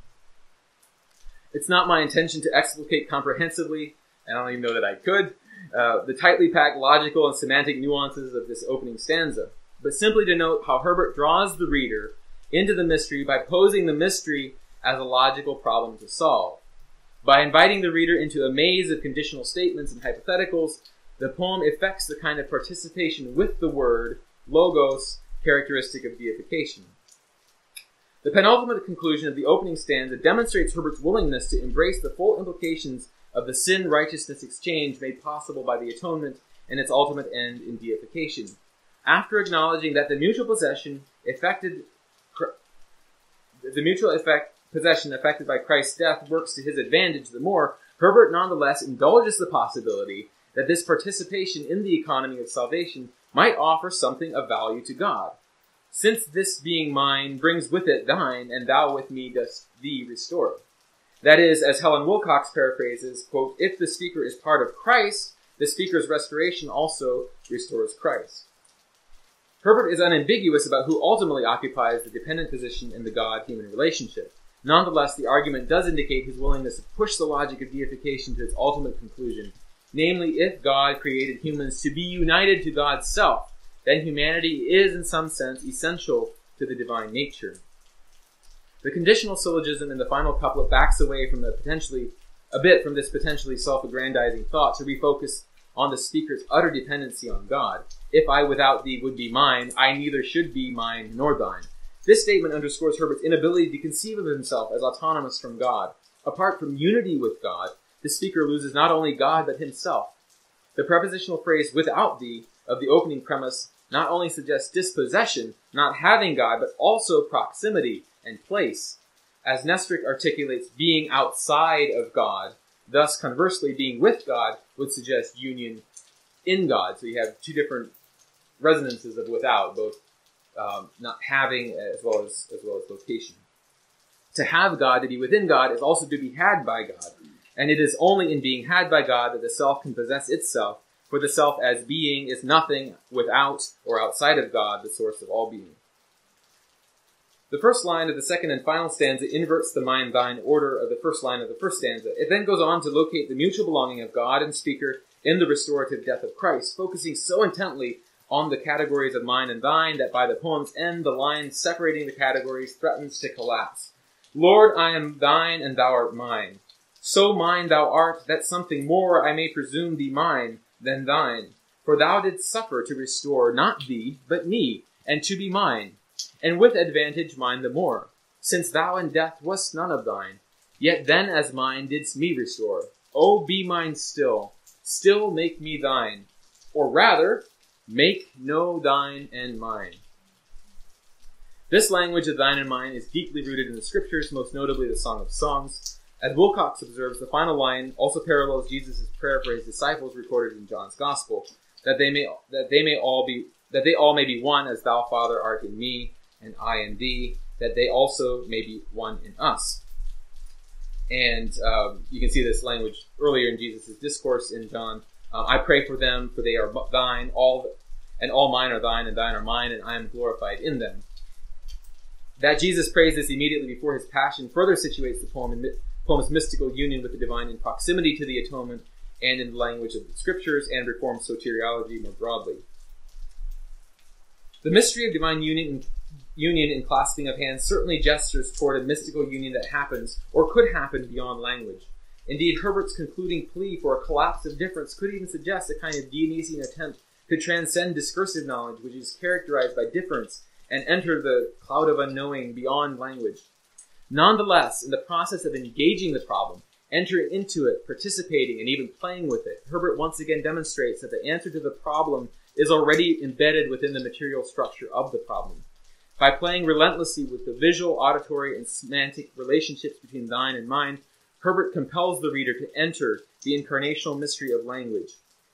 It's not my intention to explicate comprehensively, and I don't even know that I could, the tightly packed logical and semantic nuances of this opening stanza, but simply to note how Herbert draws the reader into the mystery by posing the mystery as a logical problem to solve. By inviting the reader into a maze of conditional statements and hypotheticals, the poem effects the kind of participation with the word, logos, characteristic of deification. The penultimate conclusion of the opening stanza demonstrates Herbert's willingness to embrace the full implications of the sin-righteousness exchange made possible by the atonement and its ultimate end in deification. After acknowledging that the mutual possession affected by Christ's death works to his advantage the more, Herbert nonetheless indulges the possibility that this participation in the economy of salvation might offer something of value to God. Since this being mine brings with it thine, and thou with me dost thee restore. That is, as Helen Wilcox paraphrases, quote, if the speaker is part of Christ, the speaker's restoration also restores Christ. Herbert is unambiguous about who ultimately occupies the dependent position in the God-human relationship. Nonetheless, the argument does indicate his willingness to push the logic of deification to its ultimate conclusion. Namely, if God created humans to be united to God's self, then humanity is in some sense essential to the divine nature. The conditional syllogism in the final couplet backs away from this potentially self-aggrandizing thought to refocus on the speaker's utter dependency on God. If I without thee would be mine, I neither should be mine nor thine. This statement underscores Herbert's inability to conceive of himself as autonomous from God. Apart from unity with God, the speaker loses not only God but himself. The prepositional phrase without thee of the opening premise not only suggests dispossession, not having God, but also proximity and place. As Nestrick articulates being outside of God, thus conversely being with God would suggest union in God. So you have two different resonances of without, both not having as well as location. To have God, to be within God, is also to be had by God. And it is only in being had by God that the self can possess itself, for the self as being is nothing without or outside of God, the source of all being. The first line of the second and final stanza inverts the mine-thine order of the first line of the first stanza. It then goes on to locate the mutual belonging of God and speaker in the restorative death of Christ, focusing so intently on the categories of mine and thine that by the poem's end, the line separating the categories threatens to collapse. Lord, I am thine, and thou art mine. So mine thou art, that something more I may presume thee mine than thine. For thou didst suffer to restore not thee, but me, and to be mine, and with advantage mine the more, since thou in death wast none of thine, yet then as mine didst me restore. O be mine still make me thine, or rather, make no thine and mine. This language of thine and mine is deeply rooted in the scriptures, most notably the Song of Songs. As Wilcox observes, the final line also parallels Jesus' prayer for his disciples recorded in John's Gospel, that they all may be one, as thou, Father, art in me, and I in thee, that they also may be one in us. And you can see this language earlier in Jesus' discourse in John. I pray for them, for they are thine, all mine are thine, and thine are mine, and I am glorified in them. That Jesus prays this immediately before his passion further situates the poem's mystical union with the divine in proximity to the atonement and in the language of the scriptures and Reformed soteriology more broadly. The mystery of divine union in clasping of hands certainly gestures toward a mystical union that happens or could happen beyond language. Indeed, Herbert's concluding plea for a collapse of difference could even suggest a kind of Dionysian attempt to transcend discursive knowledge, which is characterized by difference, and enter the cloud of unknowing beyond language. Nonetheless, in the process of engaging the problem, entering into it, participating, and even playing with it, Herbert once again demonstrates that the answer to the problem is already embedded within the material structure of the problem. By playing relentlessly with the visual, auditory, and semantic relationships between thine and mine, Herbert compels the reader to enter the incarnational mystery of language.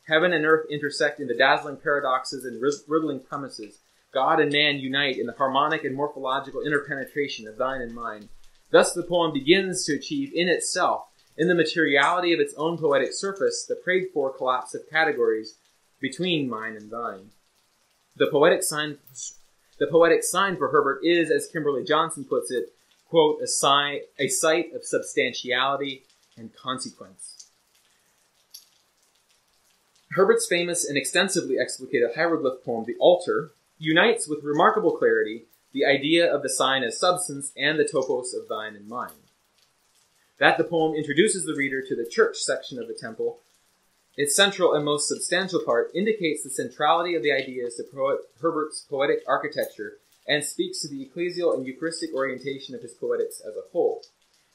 Heaven and earth intersect in the dazzling paradoxes and riddling premises. God and man unite in the harmonic and morphological interpenetration of thine and mine. Thus the poem begins to achieve in itself, in the materiality of its own poetic surface, the prayed-for collapse of categories between mine and thine. The poetic sign for Herbert is, as Kimberly Johnson puts it, quote, a sight of substantiality and consequence. Herbert's famous and extensively explicated hieroglyph poem, The Altar, unites with remarkable clarity the idea of the sign as substance and the topos of thine and mine. That the poem introduces the reader to the church section of the temple, its central and most substantial part, indicates the centrality of the ideas to Herbert's poetic architecture and speaks to the ecclesial and Eucharistic orientation of his poetics as a whole.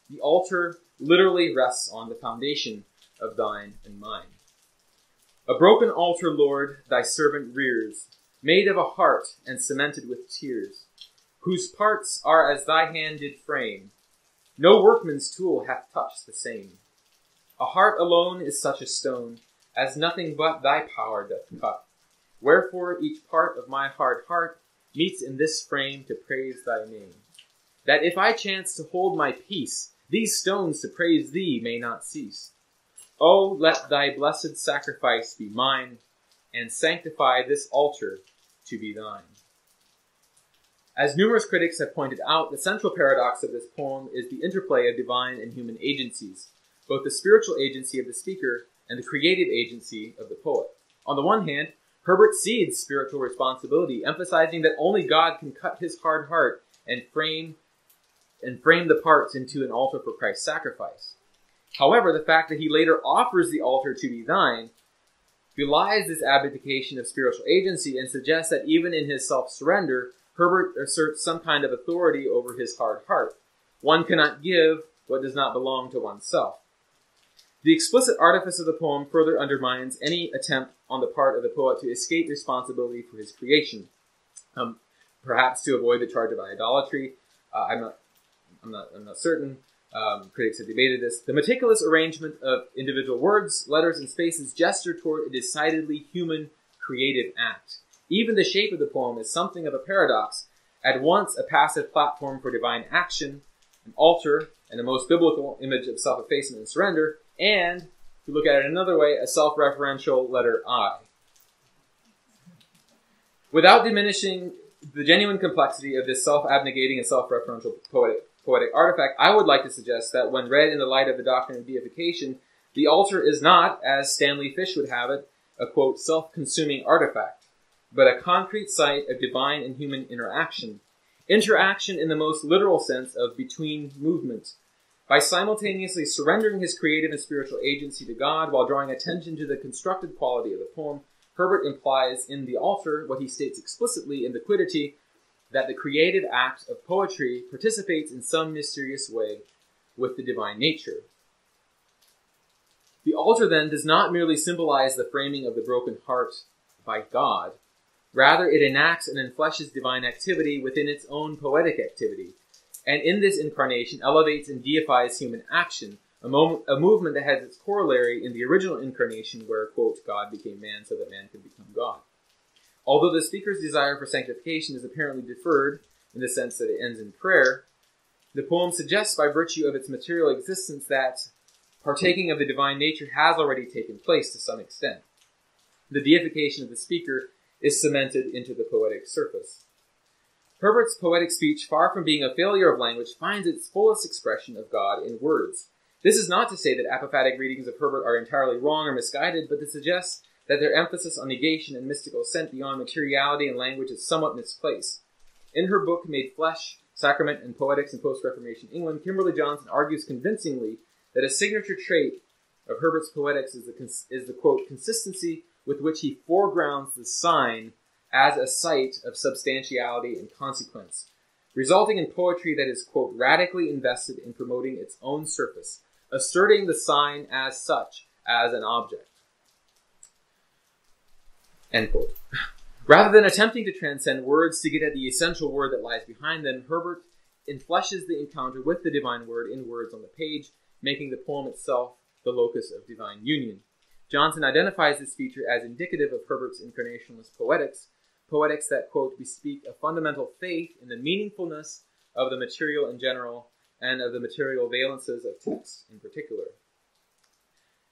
The altar literally rests on the foundation of thine and mine. A broken altar, Lord, thy servant rears, made of a heart and cemented with tears, whose parts are as thy hand did frame. No workman's tool hath touched the same. A heart alone is such a stone, as nothing but thy power doth cut. Wherefore each part of my hard heart meets in this frame to praise thy name. That if I chance to hold my peace, these stones to praise thee may not cease. O let thy blessed sacrifice be mine, and sanctify this altar to be thine. As numerous critics have pointed out, the central paradox of this poem is the interplay of divine and human agencies, both the spiritual agency of the speaker and the creative agency of the poet. On the one hand, Herbert cedes spiritual responsibility, emphasizing that only God can cut his hard heart and frame the parts into an altar for Christ's sacrifice. However, the fact that he later offers the altar to be thine belies this abdication of spiritual agency and suggests that even in his self-surrender, Herbert asserts some kind of authority over his hard heart. One cannot give what does not belong to oneself. The explicit artifice of the poem further undermines any attempt on the part of the poet to escape responsibility for his creation, perhaps to avoid the charge of idolatry. I'm not certain. Critics have debated this. The meticulous arrangement of individual words, letters, and spaces gesture toward a decidedly human, creative act. Even the shape of the poem is something of a paradox, at once a passive platform for divine action, an altar, and the most biblical image of self-effacement and surrender, and, to look at it another way, a self-referential letter I. Without diminishing the genuine complexity of this self-abnegating and self-referential poetic artifact, I would like to suggest that when read in the light of the doctrine of deification, the altar is not, as Stanley Fish would have it, a, quote, self-consuming artifact, but a concrete site of divine and human interaction. Interaction in the most literal sense of between movement. By simultaneously surrendering his creative and spiritual agency to God while drawing attention to the constructed quality of the poem, Herbert implies in The Altar what he states explicitly in the Quiddity, that the creative act of poetry participates in some mysterious way with the divine nature. The altar, then, does not merely symbolize the framing of the broken heart by God. Rather, it enacts and enfleshes divine activity within its own poetic activity, and in this incarnation elevates and deifies human action, a movement that has its corollary in the original incarnation where, quote, God became man so that man could become God. Although the speaker's desire for sanctification is apparently deferred, in the sense that it ends in prayer, the poem suggests by virtue of its material existence that partaking of the divine nature has already taken place to some extent. The deification of the speaker is cemented into the poetic surface. Herbert's poetic speech, far from being a failure of language, finds its fullest expression of God in words. This is not to say that apophatic readings of Herbert are entirely wrong or misguided, but to suggest that their emphasis on negation and mystical ascent beyond materiality and language is somewhat misplaced. In her book, Made Flesh, Sacrament and Poetics in Post-Reformation England, Kimberly Johnson argues convincingly that a signature trait of Herbert's poetics is the quote, consistency with which he foregrounds the sign as a site of substantiality and consequence, resulting in poetry that is, quote, radically invested in promoting its own surface, asserting the sign as such, as an object. End quote. Rather than attempting to transcend words to get at the essential word that lies behind them, Herbert enfleshes the encounter with the divine word in words on the page, making the poem itself the locus of divine union. Johnson identifies this feature as indicative of Herbert's incarnationalist poetics that, quote, bespeak a fundamental faith in the meaningfulness of the material in general and of the material valences of text in particular.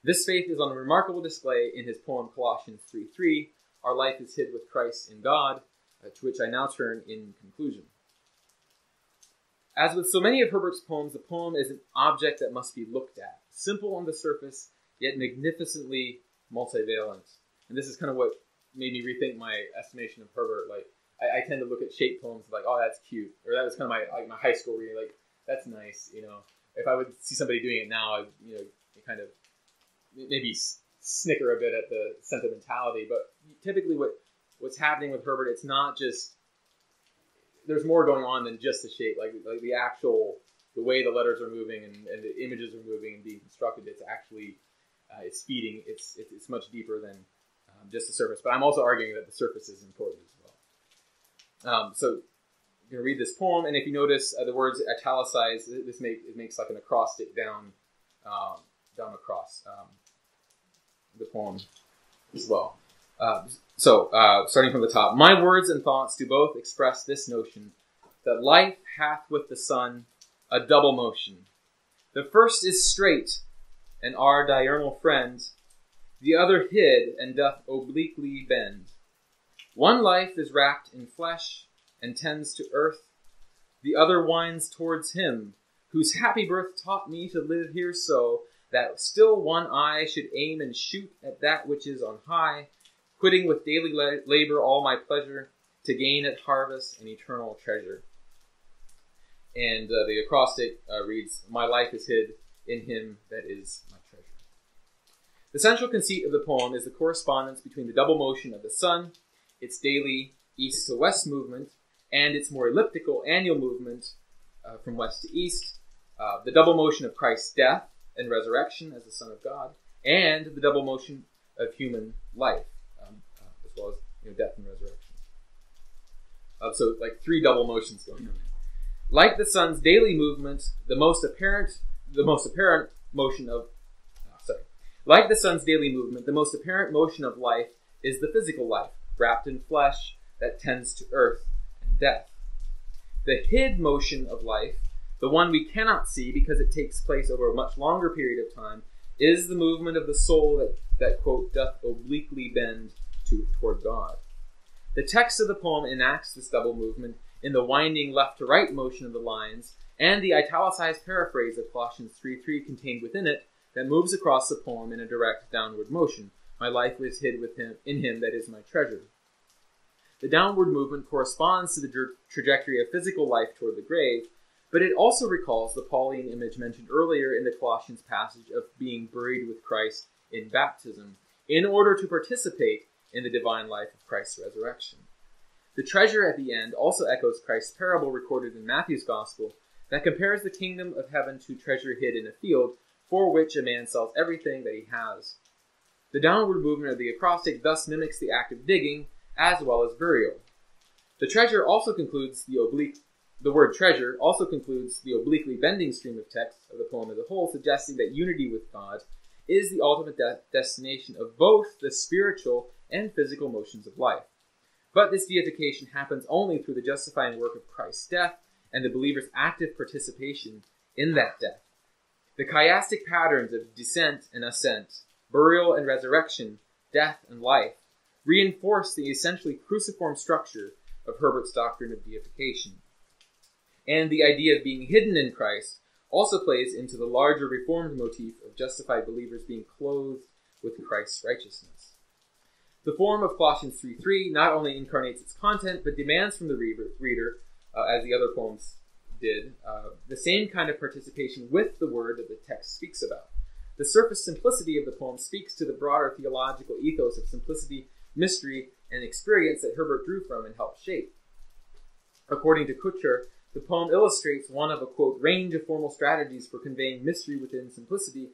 This faith is on remarkable display in his poem Colossians 3:3, Our life is hid with Christ in God, to which I now turn in conclusion. As with so many of Herbert's poems, the poem is an object that must be looked at, simple on the surface, yet magnificently multivalent. And this is kind of what made me rethink my estimation of Herbert. Like, I tend to look at shape poems like, oh, that's cute, or that was kind of my high school reading. Like, that's nice, you know. If I would see somebody doing it now, I'd, you know, kind of maybe snicker a bit at the sentimentality. But typically, what's happening with Herbert, it's not just, there's more going on than just the shape. Like the actual, the way the letters are moving and the images are moving and being constructed, it's actually it's speeding. It's much deeper than just the surface. But I'm also arguing that the surface is important as well. So I'm going to read this poem, and if you notice the words italicized, it makes like an acrostic down across the poem as well. So starting from the top, my words and thoughts do both express this notion that life hath with the sun a double motion. The first is straight, and our diurnal friend, the other hid, and doth obliquely bend. One life is wrapped in flesh, and tends to earth, the other winds towards him, whose happy birth taught me to live here so, that still one eye should aim and shoot at that which is on high, quitting with daily labor all my pleasure, to gain at harvest an eternal treasure. And the acrostic reads, my life is hid in him that is my treasure. The central conceit of the poem is the correspondence between the double motion of the sun, its daily east to west movement, and its more elliptical annual movement from west to east, the double motion of Christ's death and resurrection as the Son of God, and the double motion of human life, as well as death and resurrection. So like three double motions going on. Like the sun's daily movement, like the sun's daily movement, the most apparent motion of life is the physical life, wrapped in flesh that tends to earth and death. The hid motion of life, the one we cannot see because it takes place over a much longer period of time, is the movement of the soul that quote, doth obliquely bend toward God. The text of the poem enacts this double movement in the winding left to right motion of the lines, and the italicized paraphrase of Colossians 3:3 contained within it that moves across the poem in a direct downward motion. My life is hid with him, in him that is my treasure. the downward movement corresponds to the trajectory of physical life toward the grave, but it also recalls the Pauline image mentioned earlier in the Colossians passage of being buried with Christ in baptism, in order to participate in the divine life of Christ's resurrection. The treasure at the end also echoes Christ's parable recorded in Matthew's Gospel that compares the kingdom of heaven to treasure hid in a field, for which a man sells everything that he has. The downward movement of the acrostic thus mimics the act of digging as well as burial. The word treasure also concludes the obliquely bending stream of text of the poem as a whole, suggesting that unity with God is the ultimate destination of both the spiritual and physical motions of life. But this deification happens only through the justifying work of Christ's death and the believer's active participation in that death. The chiastic patterns of descent and ascent, burial and resurrection, death and life, reinforce the essentially cruciform structure of Herbert's doctrine of deification. And the idea of being hidden in Christ also plays into the larger Reformed motif of justified believers being clothed with Christ's righteousness. The form of Colossians 3:3 not only incarnates its content, but demands from the reader, as the other poems did, the same kind of participation with the word that the text speaks about. The surface simplicity of the poem speaks to the broader theological ethos of simplicity, mystery, and experience that Herbert drew from and helped shape. According to Kutcher, the poem illustrates one of a, quote, range of formal strategies for conveying mystery within simplicity,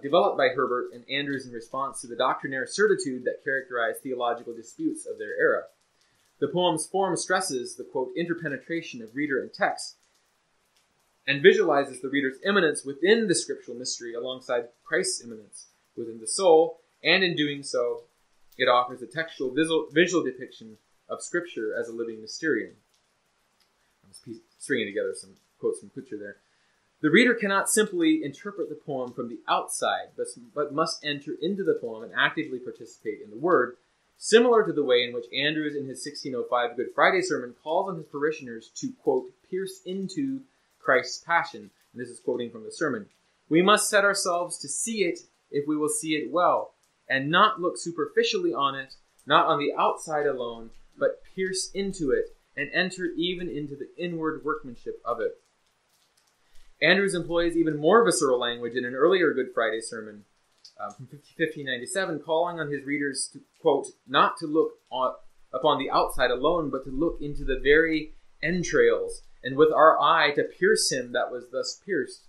developed by Herbert and Andrews in response to the doctrinaire certitude that characterized theological disputes of their era. The poem's form stresses the, quote, interpenetration of reader and text, and visualizes the reader's immanence within the scriptural mystery alongside Christ's immanence within the soul, and in doing so, it offers a textual visual depiction of Scripture as a living mysterium. I'm stringing together some quotes from Kutcher there. The reader cannot simply interpret the poem from the outside, but must enter into the poem and actively participate in the word, similar to the way in which Andrews in his 1605 Good Friday sermon calls on his parishioners to, quote, pierce into Christ's passion. And this is quoting from the sermon. We must set ourselves to see it if we will see it well, and not look superficially on it, not on the outside alone, but pierce into it and enter even into the inward workmanship of it. Andrews employs even more visceral language in an earlier Good Friday sermon from 1597, calling on his readers to, quote, not to look upon the outside alone, but to look into the very entrails, and with our eye to pierce him that was thus pierced.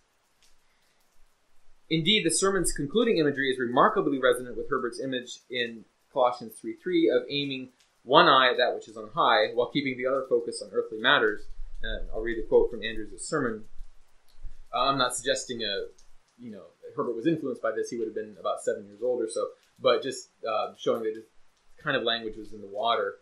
Indeed, the sermon's concluding imagery is remarkably resonant with Herbert's image in Colossians 3:3 of aiming one eye at that which is on high, while keeping the other focused on earthly matters. I'll read a quote from Andrews' sermon. I'm not suggesting Herbert was influenced by this. He would have been about 7 years old or so, but just showing that this kind of language was in the water,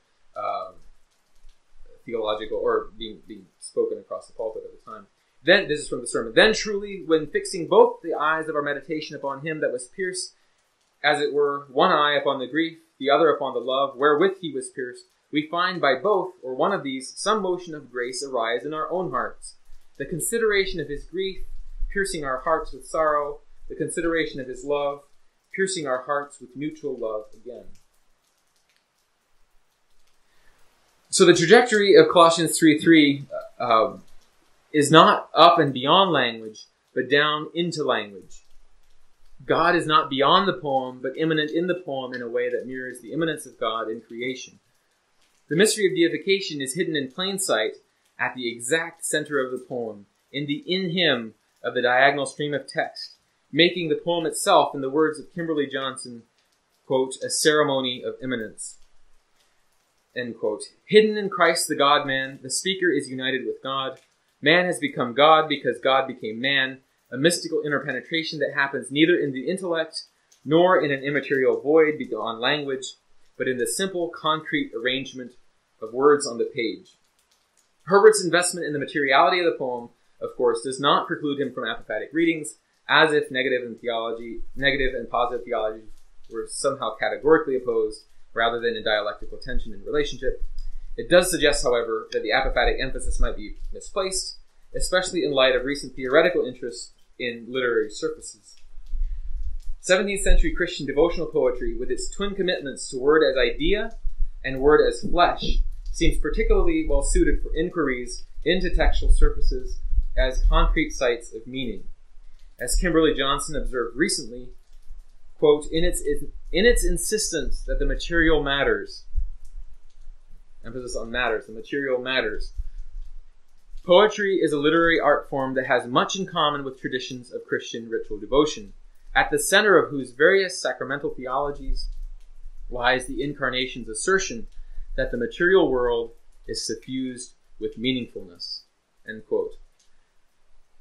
theological, or being spoken across the pulpit at the time. Then, this is from the sermon, then truly, when fixing both the eyes of our meditation upon him that was pierced, as it were, one eye upon the grief, the other upon the love, wherewith he was pierced, we find by both, or one of these, some motion of grace arise in our own hearts. The consideration of his grief, piercing our hearts with sorrow, the consideration of his love, piercing our hearts with mutual love again. So the trajectory of Colossians 3:3 is not up and beyond language, but down into language. God is not beyond the poem, but immanent in the poem in a way that mirrors the immanence of God in creation. The mystery of deification is hidden in plain sight at the exact center of the poem, in the in him of the diagonal stream of text, making the poem itself, in the words of Kimberly Johnson, quote, a ceremony of immanence, end quote. Hidden in Christ the God-man, the speaker is united with God. Man has become God because God became man, a mystical interpenetration that happens neither in the intellect nor in an immaterial void beyond language, but in the simple, concrete arrangement of words on the page. Herbert's investment in the materiality of the poem, of course, does not preclude him from apophatic readings, as if negative and positive theology were somehow categorically opposed, rather than in dialectical tension and relationship. It does suggest, however, that the apophatic emphasis might be misplaced, especially in light of recent theoretical interest in literary surfaces. 17th century Christian devotional poetry, with its twin commitments to word as idea and word as flesh seems particularly well suited for inquiries into textual surfaces as concrete sites of meaning. As Kimberly Johnson observed recently, quote, in its insistence that the material matters, emphasis on matters, the material matters, poetry is a literary art form that has much in common with traditions of Christian ritual devotion, at the center of whose various sacramental theologies lies the Incarnation's assertion that the material world is suffused with meaningfulness, end quote.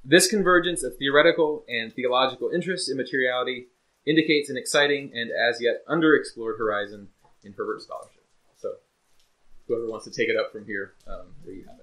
This convergence of theoretical and theological interest in materiality indicates an exciting and as yet underexplored horizon in Herbert scholarship. So, whoever wants to take it up from here, there you have it.